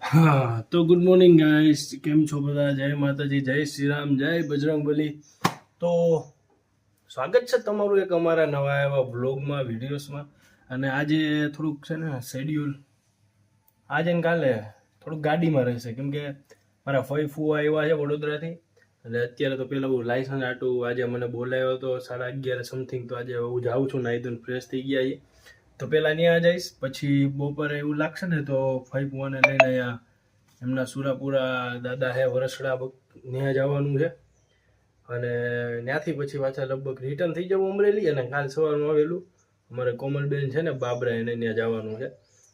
હા તો good morning guys, કેમ છો બધા? જય માતાજી, જય શ્રી રામ, જય બજરંગબલી. તો સ્વાગત છે તમારું એક અમારા નવા એવા બ્લોગમાં, વિડીયોઝમાં. અને આજે થોડુંક છે ને શેડ્યુલ આજે ને કાલે થોડુંક ગાડીમાં રહેશે, કેમ કે મારા ફઈ ફુવા આવ્યા છે વડોદરાથી. એટલે અત્યારે તો પેલા હું લાઇસન્સ આટું આજે મને બોલાવ્યો હતો 11:30 સમથિંગ. તો આજે હું જાઉં છું, નાહી ધોઈને ફ્રેશ થઈ ગયા છે. તો પહેલાં ત્યાં જઈશ, પછી બપોરે એવું લાગશે ને તો ફઈ ફુવાને લઈને અહીંયા એમના સુરાપુરા દાદા હે વરસડા ત્યાં જવાનું છે. અને ત્યાંથી પછી પાછા લગભગ રિટર્ન થઈ જવું અમરેલી. અને કાલ સવારમાં આવેલું અમારે કોમલબેન છે ને બાબરા, એને ત્યાં જવાનું છે.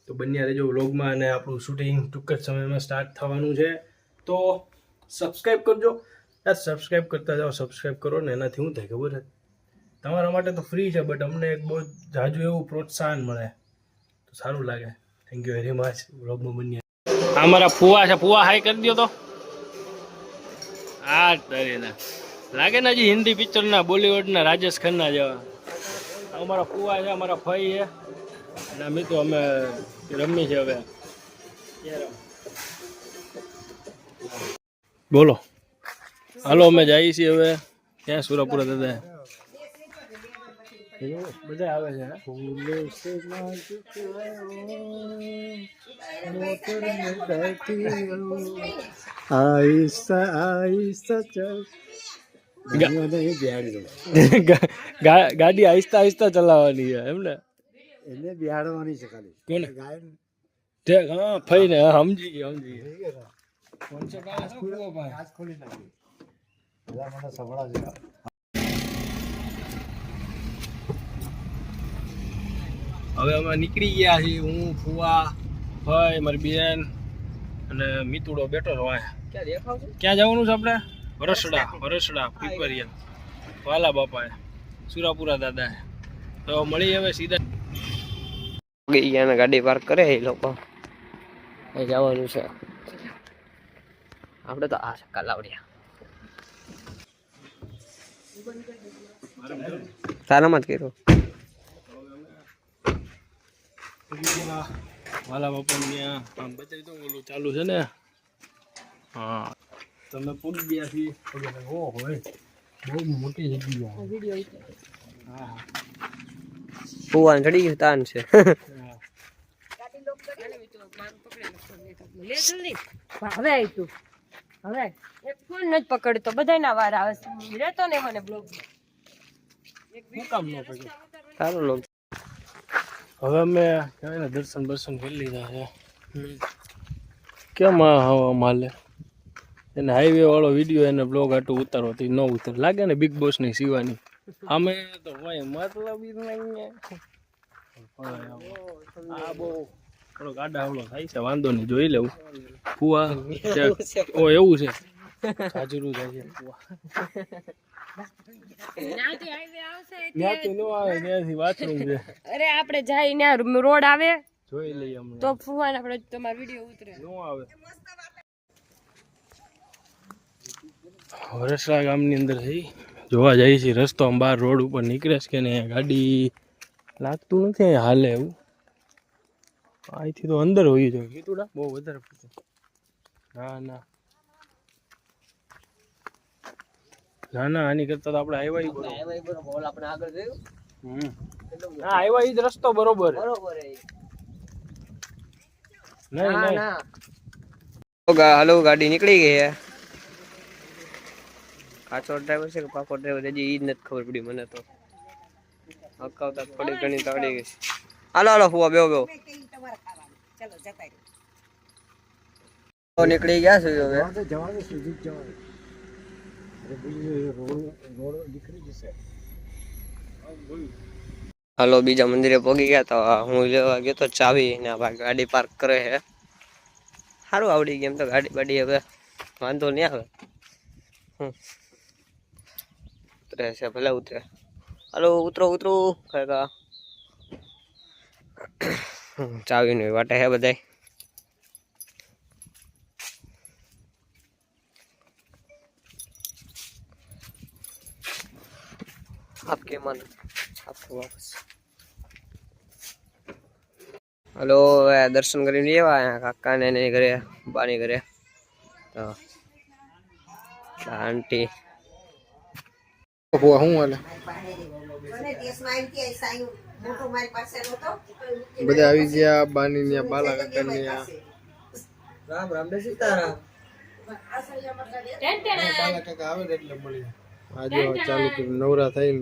તો બંને રહેજો વ્લોગમાં, અને આપણું શૂટિંગ ટૂંક જ સમયમાં સ્ટાર્ટ થવાનું છે. તો સબસ્ક્રાઈબ કરજો યાર, સબસ્ક્રાઈબ કરતા જાઓ. સબસ્ક્રાઈબ કરો ને એનાથી શું થાય ખબર છે? તમારા માટે તો ફ્રી છે, બટ અમને એક બહુ જાજુ એવું પ્રોત્સાહન મળે તો સારું લાગે. Thank you very much. વ્લોગમાં બન્યા. આ મારા ફુવા છે, ફુવા હાઈ કરી દો તો. આ તરીને લાગે ને હજી હિન્દી પિક્ચરના, બોલિવૂડના રાજેશ ખન્ના જેવા. અમારા ફુવા છે, અમારા ફઈ છે, અને મિત્રો અમે રમી છે. હવે બોલો, હાલો અમે જઈએ છીએ હવે ક્યાં? સુરાપુરા દાદા બધા આવે છે. આહિસ્તા આહિસ્તા ચલ. ગાડી આહિસ્તા આહિસ્તા ચલાવવાની છે એમ ને? એને બિહાડવાની છે ખાલી. કોને? ગાય. હા ફઈ ને સમજી ગયો, સમજી ગયો. કાચ ખોલી નાખી. બધા મને સભળા છે. હવે અમે નીકળી ગયા છીએ. હું, ફુવા, ભાઈ, મારી બેન અને મિતુડો બેઠો છો. ક્યાં જવાનું છે આપણે? વરસડા પીપરિયા વાલા બાપા સુરાપુરા દાદા. તો મળી હવે સીધા ગાડી પાર્ક કરે એ લોકો જવાનું છે. આપણે તો આ કાલાવડિયા સારામાં જ કર્યો. વાલા બાપા ત્યાં આમ બતાવી દઉં, ઓલું ચાલુ છે ને. હા તમે પૂરી ગયા છીએ. ઓહો બહુ મોટી જગ્યા. હા ફુવાન ચડી ગયું તાન છે. હવે આવીશું. હવે એક ફોન નથી પકડતો, બધાના વાર આવે છે. રહેતો ને મને બ્લોગ શું કામ ન પડી? સારું નો હવે અમે કહેવાય ને દર્શન કરી લીધા છે. કેમ માલે એને હાઈવે વાળો વિડીયો એને બ્લોગ આટું ઉતારો ન ઉતર લાગે ને બિગ બોસ ની શિવાની. અમે તો ભાઈ મતલબ આ બહુ થોડોક આડા અવળો થાય છે, વાંધો નહીં, જોઈ લેવું. ફુવા ઓ એવું છે, હાજરું જાય છે ફુવા. ત્યાંથી નો આવે, ત્યાંથી બાથરૂમ છે. અરે આપણે જાય ને રોડ આવે જોઈ લઈએ અમને. તો ફુવાન આપણે તમારો વિડીયો ઉતરે નો આવે. વરસડા ગામની અંદર થઈ જોવા જાય છે. રસ્તો આમ બહાર રોડ ઉપર નીકળે છે કે ને ગાડી લાગતું નથી અહીંયા હાલે એવું. અહીંથી તો અંદર હોઈ જોઈએ. કીધું બહુ વધારે પડતું. ના આની કરતા તો આપણે આવ્યા આવ્યા જ રસ્તો બરોબર. નહીં હાલો ગાડી નીકળી ગઈ છે. કાચો ડ્રાઈવર છે કે પાકો ડ્રાઈવર હજી ઈ જ નથી ખબર પડી મને તો. હકાવતા થોડી ઘણી તો આવડી ગઈ છે. હાલો ફુવા બેહો નીકળી ગયા છે હવે. જવાનું સુધી જવાનું. રોડ નીકળી જશે. હાલો બીજા મંદિરે પહોંચી ગયા. તો હું લેવા ગયો તો ચાવી ને ગાડી પાર્ક કરે છે. સારું આવડી ગયું એમ તો ગાડી બાડી, હવે વાંધો નહીં આવે. ઉતરે છે ભલે ઉતરે. હાલો ઉતરો કાકા. ચાવીની વાટે હે બધાય. आपके मन आपको वापस. हेलो दर्शन કરીને લેવા કાકા ને ઘરે બાની ઘરે તો આંટી હું હાલે બધા આવી ગયા બાની ત્યાં બાલા કાકા રામ રામ ને સીતારામ બાલા કાકા આવે ને એટલે મળી આજે ચાલુ કર્યું નવરા થઈને